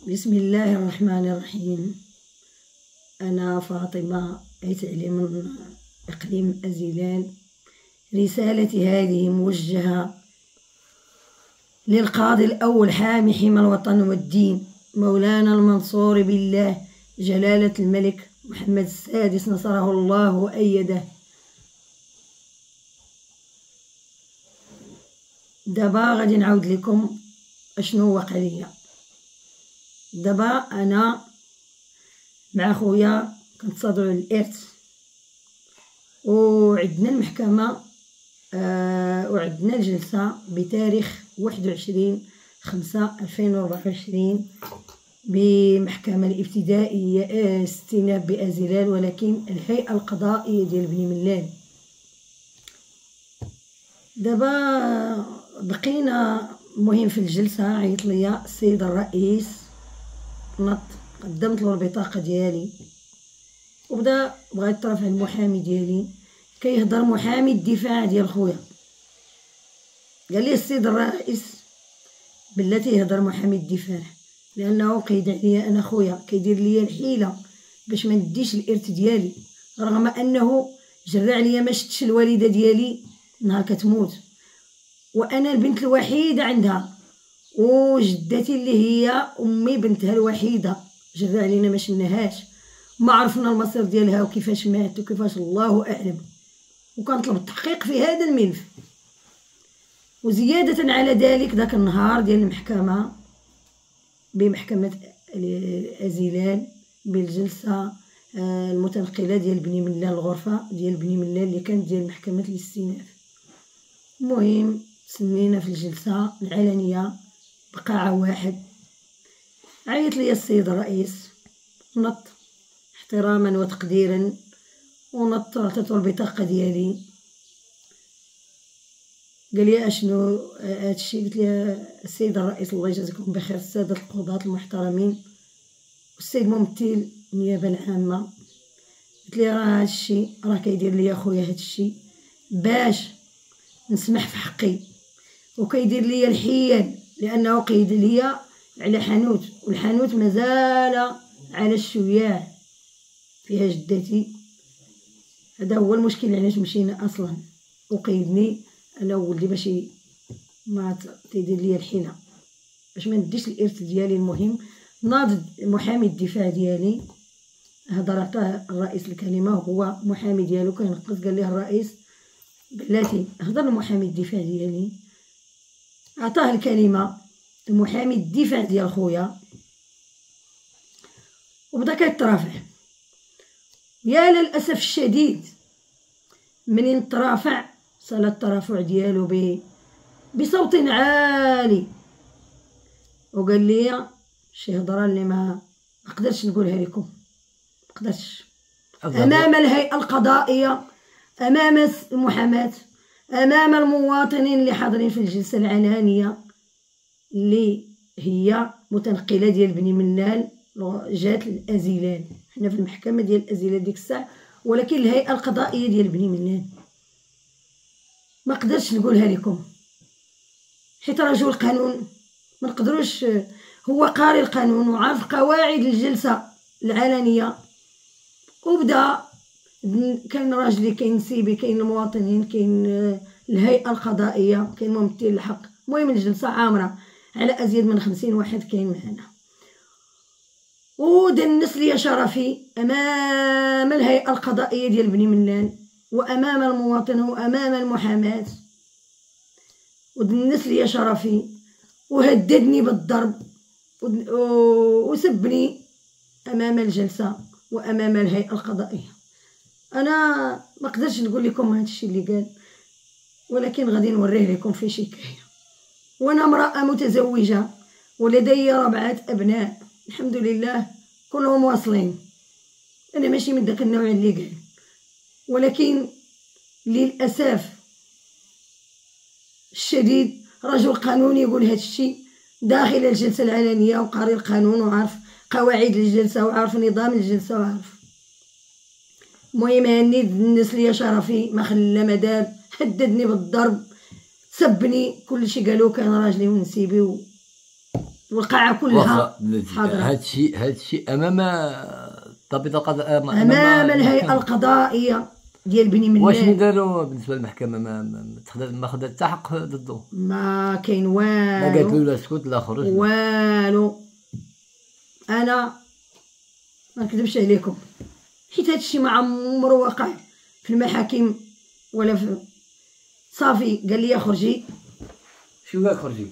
بسم الله الرحمن الرحيم. أنا فاطمة أيتعلي من إقليم أزيلال. رسالتي هذه موجهة للقاضي الأول حامي حمى الوطن والدين مولانا المنصور بالله جلالة الملك محمد السادس نصره الله وأيده. دابا غادي نعاود لكم اشنو وقع ليا. دابا انا مع خويا كنتصادوا على الارث وعندنا المحكمه وعندنا الجلسه بتاريخ 21/5/2024 بمحكمه الابتدائيه استئناف بأزيلال، ولكن الهيئه القضائيه ديال بني ملال. دابا بقينا مهم في الجلسه عيط ليا السيد الرئيس، نط قدمت له البطاقه ديالي وبدا بغا يترافع المحامي ديالي كيهضر محامي الدفاع ديال خويا. قال لي السيد الرئيس بلاتي يهضر محامي الدفاع لانه قيد عليا انا خويا، كيدير ليا الحيله باش ما نديش الارث ديالي، رغم انه جرى عليا ما شفتش الوالده ديالي نهار كتموت، وانا البنت الوحيده عندها، وجدتي اللي هي امي بنتها الوحيده جرى علينا ما شفناهاش، ما عرفنا المصير ديالها وكيفاش مات وكيفاش الله اعلم، وكنطلب التحقيق في هذا الملف. وزياده على ذلك داك النهار ديال المحكمه بمحكمه أزيلال بالجلسه المتنقله ديال بني ملال، الغرفه ديال بني ملال اللي كانت ديال محكمه الاستئناف. المهم تسنينا في الجلسه العلنيه بقاعه واحد. عيط لي السيد الرئيس، نط احتراما وتقديرا ونط عطيتو البطاقه ديالي. قال لي اشنو هادشي؟ قلت له السيد الرئيس الله يجازيكم بخير الساده القضاة المحترمين والسيد ممثل النيابه العامه، قلت له راه هادشي راه كيدير ليا خويا هادشي باش نسمح في حقي، وكيدير ليا الحيل لانه قيد ليا على حانوت، والحانوت مازال على الشياع فيها جدتي. هذا هو المشكل علاش مشينا اصلا، وقيدني انا وولدي باش ما تيدير ليا الحيله باش ما نديش الارث ديالي. المهم ناض محامي الدفاع ديالي، هضر عطاه الرئيس الكلمه وهو محامي ديالو كينقص، قال ليه الرئيس بلاتي هضر المحامي الدفاع ديالي، عطاه الكلمه المحامي الدفاع ديال خويا وبدا كيترافع. يا للاسف الشديد منين ترافع صال الترافع ديالو بصوت عالي، وقال لي شي هضره اللي ما قدرتش نقولها لكم، ما قدرتش امام الهيئه القضائيه، امام المحاماه، امام المواطنين اللي حاضرين في الجلسه العلانيه اللي هي متنقله ديال بني ملال جات لأزيلال. حنا في المحكمه ديال أزيلال ديك الساعه، ولكن الهيئه القضائيه ديال بني ملال ما قدرتش نقولها لكم حيت رجل قانون ما نقدروش، هو قاري القانون وعارف قواعد الجلسه العلنيه. وبدا كاين راجلي كاين نسيبي كاين المواطنين كاين الهيئه القضائيه كاين ممثل الحق. المهم الجلسه عامره على ازيد من 50 واحد كاين معنا، ودنس لي شرفي امام الهيئه القضائيه ديال بني ملال وامام المواطن وامام المحاماه، ودنس لي شرفي وهددني بالضرب وسبني امام الجلسه وامام الهيئه القضائيه. انا ما قدرتش نقول لكم هادشي اللي قال، ولكن غادي نوريه لكم في شكايه. وانا امراه متزوجه ولدي 4 ابناء الحمد لله كلهم واصلين، انا ماشي من داك النوع اللي قال، ولكن للاسف الشديد رجل قانوني يقول هادشي داخل الجلسه العلنيه وقاري القانون وعارف قواعد الجلسه وعارف نظام الجلسه وعارف. المهم هاني دنس ليا شرفي ما خلى ما دار، هددني بالضرب، سبني، كلشي قالو كان راجلي ونسيبي والقاعة كلها حاضرة. هادشي أمام الضابط القضائي، أمام الهيئة القضائية ديال بني ملال. واش داروا بالنسبة للمحكمة؟ ما خدات حتى حق ضده؟ ما كاين والو، ما قالت له لا اسكت لا خرج والو. أنا ما نكذبش عليكم، حيت هادشي ما عمرو وقع في المحاكم ولا في صافي. قال لي خرجي. شو قال خرجي؟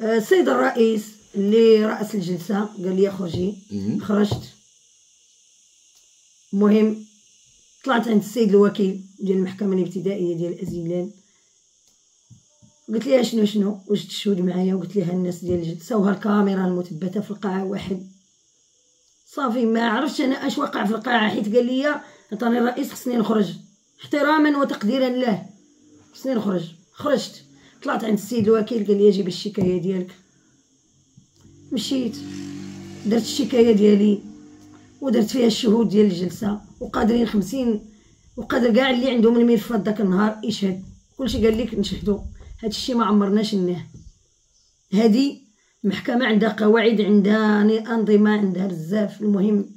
السيد الرئيس اللي رأس الجلسة قال لي خرجي. خرجت. المهم طلعت عند السيد الوكيل ديال المحكمة الابتدائية ديال الأزيلان، قلت ليها شنو واش تشهد معايا، وقلت ليها الناس ديال الجلسة وها الكاميرا المثبتة في القاعة 1. صافي ما عرفتش انا اش وقع في القاعة، حيت قال لي عطاني الرئيس خصني نخرج احتراما وتقديرا له، خصني نخرج. خرجت. طلعت عند السيد الوكيل قال لي جيب الشكاية ديالك. مشيت درت الشكاية ديالي ودرت فيها الشهود ديال الجلسة، وقادرين 50 وقادر كاع اللي عندهم الملفات داك النهار يشهد. كلشي قال لك نشهدو. هادشي ما عمرناش لناه. هادي المحكمة عندها قواعد، عندها أنظمة، عندها بزاف. المهم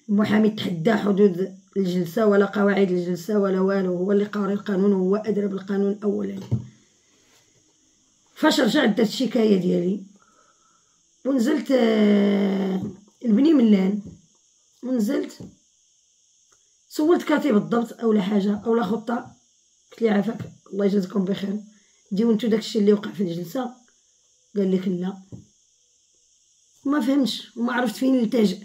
المحامي تحدى حدود الجلسة ولا قواعد الجلسة ولا والو، هو اللي قاري القانون وهو أدرى بالقانون أولا. فاش رجعت درت الشكاية ديالي ونزلت لبني ملال، ونزلت سولت كاتب الضبط أولا حاجة أولا خطة، قلت لي عافاك الله يجازيكم بخير ديو نتو داكشي اللي وقع في الجلسة. قال لك لا. ما فهمتش وما عرفت فين نلتجئ.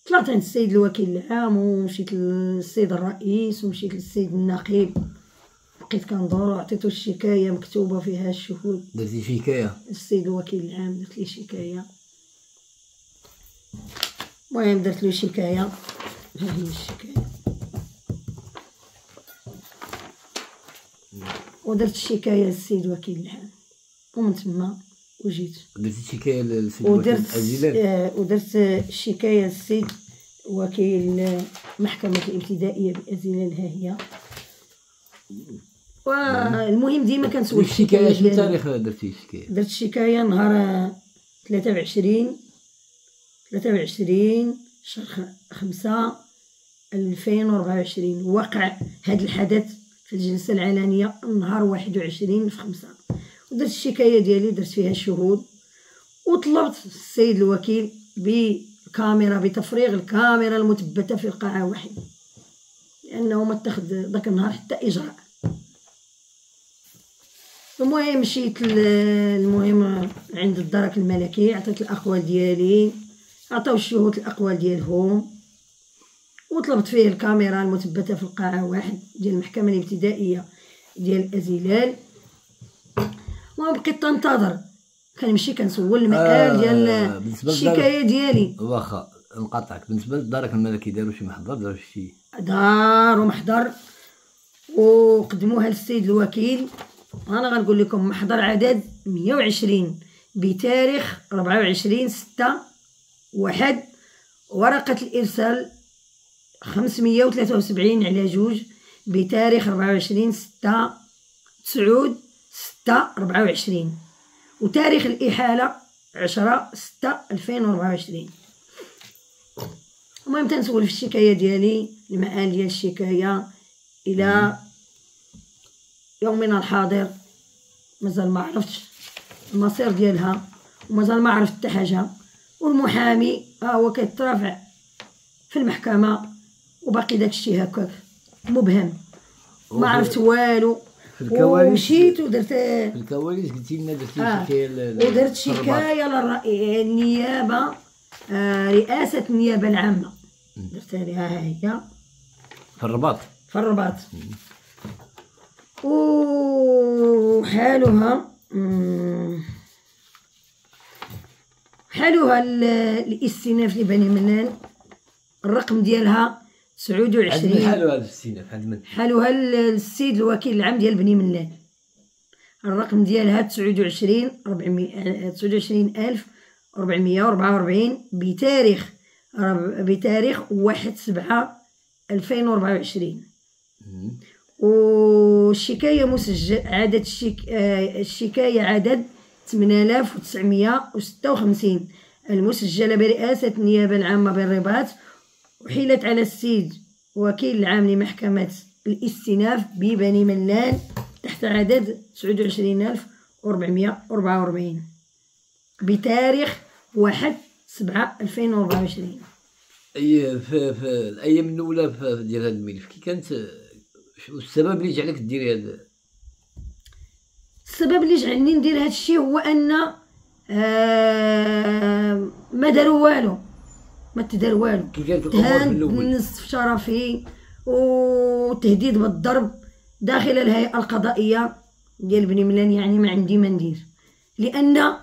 طلعت عند السيد الوكيل العام ومشيت للسيد الرئيس ومشيت للسيد النقيب، بقيت كندور وعطيتو الشكاية مكتوبة فيها الشهود. درتي شكاية؟ السيد الوكيل العام درت ليه شكاية. المهم درت له شكاية. ها هي الشكاية. ودرت الشكاية للسيد الوكيل العام، ومن تما وجيت. درتي شكاية للسيد الوكيل الأزيلان؟ ودرت الشكاية للسيد وكيل محكمة الابتدائية بأزيلان. ها هي. والمهم ديما كنسول الشكاية. شنو التاريخ درتي الشكاية؟ درت الشكاية نهار 23 شهر 5 2024. وقع هذا الحدث في الجلسة العلنية نهار 21/5. ودرت الشكاية ديالي درت فيها الشهود، وطلبت السيد الوكيل بكاميرا بتفريغ الكاميرا المثبتة في القاعة 1 لأنه ما اتخذ داك النهار حتى إجراء. المهم مشيت المهم عند الدرك الملكي، عطيت الأقوال ديالي، عطاو الشهود الأقوال ديالهم، وطلبت فيه الكاميرا المثبتة في القاعة 1 ديال المحكمة الابتدائية ديال أزيلال. وبقيت تنتظر، كنمشي كنسول المقال ديال الشكاية ديالي. واخا نقاطعك، بالنسبة للدرك الملكي داروا شي محضر؟ داروا شي داروا محضر وقدموها للسيد الوكيل. انا غنقول لكم محضر عدد 120 بتاريخ 24/6/1. ورقة الإرسال 573 على 2 بتاريخ 24/9/6/24. وتاريخ الإحالة 10/6/2024. المهم تنسول في الشكاية ديالي، المآل ديال الشكاية إلى يومنا الحاضر مازال ما عرفتش المصير ديالها، ومازال ما عرفت حتى حاجة. والمحامي ها هو كيترافع في المحكمة وباقي داكشي هكاك مبهم، ما عرفت والو. ومشيت ودرت في الكواليس قلتي لنا درتي شكاية ودرت شكاية للنيابة، رئاسة النيابة العامة درتها لها. ها هي في الرباط. وحالها الاستئناف لبني ملال، الرقم ديالها 29. حالها الاستئناف عند من؟ حالها السيد الوكيل العام ديال بني ملال. الرقم ديالها 29,444 بتاريخ 1/7/2024. والشكاية مسجل عدد الشكاية عدد 8956 المسجلة برئاسة النيابة العامة بالرباط، وحيلت على السيد وكيل العام لمحكمة الاستئناف ببني ملال تحت عدد 29444 بتاريخ 1/7/2024. اي في الايام الاولى ديال هذا الملف كي كانت شو السبب اللي جعلك ديري هذا؟ السبب اللي جعلني ندير هذا الشيء هو ان ما داروا والو، ما تدار والو. كي كانت الامور في الاول نصف شرفي وتهديد بالضرب داخل الهيئة القضائية ديال بني ملال. يعني ما عندي ما ندير، لان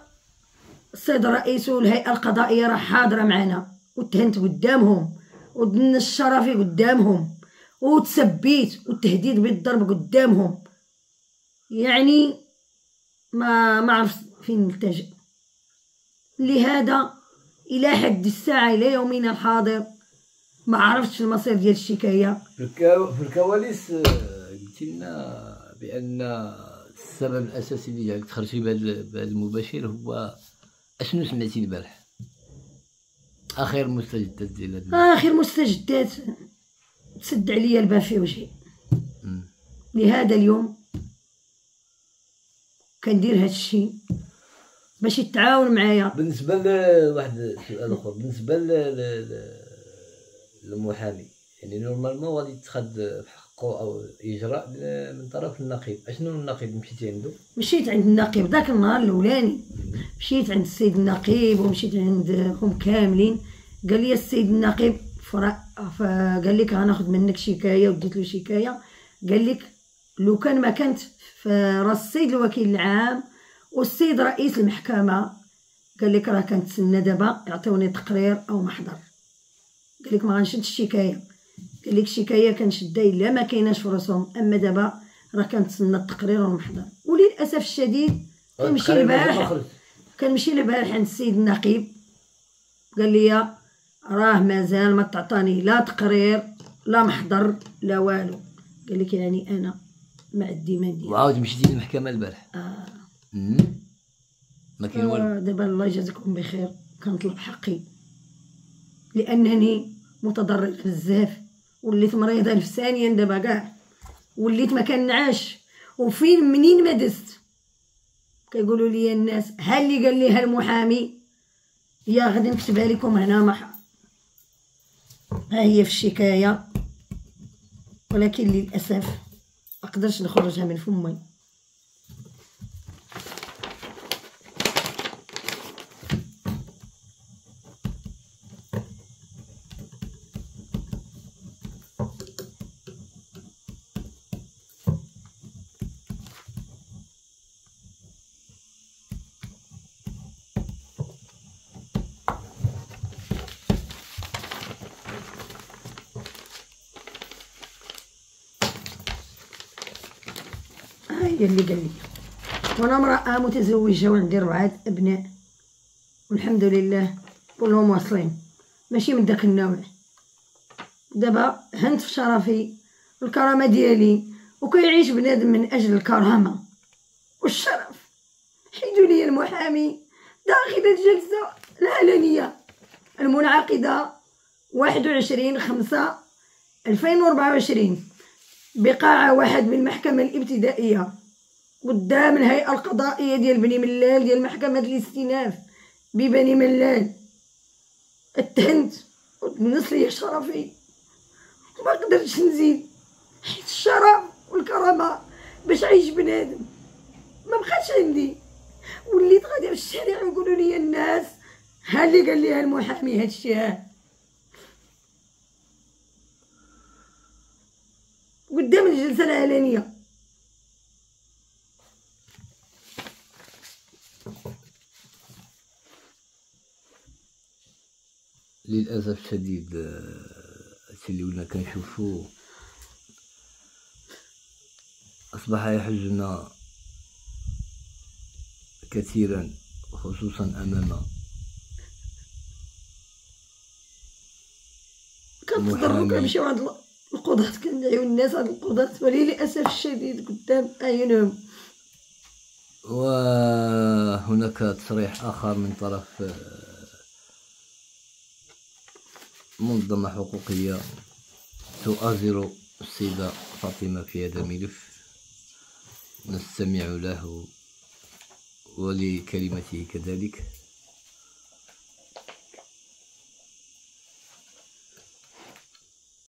السيد رئيس الهيئة القضائية راه حاضرة معنا وتهنت قدامهم ودنس الشرفي قدامهم وتسبيت والتهديد بالضرب قدامهم. يعني ما عرفت فين نلتجئ. لهذا الى حد الساعة الى يومنا الحاضر ما عرفتش المصير ديال الشكاية. في الكواليس قلتي لنا بان السبب الاساسي اللي جعلك تخرجي بهذا المباشر هو اشنو سمعتي البارح؟ اخر مستجدات ديال هذا اخر مستجدات تسد عليا الباب في وجهي. لهذا اليوم كندير هذا الشيء باش يتعاون معايا. بالنسبه لواحد السؤال اخر، بالنسبه للمحامي، يعني نورمالمون غادي يتخذ في حقه او اجراء من طرف النقيب. اشنو النقيب مشيتي عنده؟ مشيت عند النقيب ذاك النهار الاولاني، مشيت عند السيد النقيب ومشيت عندهم كاملين. قال لي السيد النقيب قال لك غناخذ منك شكايه، وديت له شكايه. قال لك لو كان ما كانت راس السيد الوكيل العام والسيد رئيس المحكمه، قال لك راه كنتسنى دابا يعطيوني تقرير او محضر. قال لك ما غنشد الشكايه، قال لك الشكايه كنشدها الا ما كايناش في راسهم، اما دابا راه كنتسنى التقرير والمحضر. وللاسف الشديد كنمشي البارح عند السيد النقيب، قال لي راه مازال ما تعطاني لا تقرير لا محضر لا والو. قال لك يعني انا ما عندي ما ندير. وعاود مشيتي للمحكمه البارح؟ ما كاين والو. دابا الله يجازيكم بخير كنطلب حقي، لانني متضرر بزاف، وليت مريضه نفسانيا دابا كاع، وليت ما كنعاش. وفين منين ما دزت كيقولوا لي الناس ها اللي قال ليها المحامي يا غادي نكتبها لكم هنا ها هي في الشكايه، ولكن للاسف ما قدرتش نخرجها من فمي. هي اللي قال لي. وانا امراه متزوجه وعندي 4 ابناء والحمد لله كلهم واصلين، ماشي من داك النوع. دابا هنت في شرفي والكرامه ديالي، وكيعيش بنادم من اجل الكرامه والشرف. حيدوا لي المحامي داخل الجلسه العلنيه المنعقده 21/5/2024 بقاعة 1 من المحكمة الابتدائية قدام الهيئة القضائية ديال بني ملال ديال محكمة الاستئناف ببني ملال. اتهمت ودنس ليا شرفي وما قدرتش نزيد، حيت الشرف والكرامة باش عيش بنادم ما بقاتش عندي. وليت غادي في الشارع ويقولوا لي الناس ها اللي قال ليها المحامي هادشي، ها قدام الجلسة العلنية. للاسف الشديد هادشي اللي ولنا كنشوفو اصبح يحجنا كثيرا، خصوصا امام كنتضرو كنمشيو عند القضاة، كندعيو الناس عند القضاة وللاسف الشديد قدام اعينهم. وهناك تصريح آخر من طرف منظمة حقوقية تؤازر السيدة فاطمة في هذا الملف، نستمع له ولكلمته كذلك.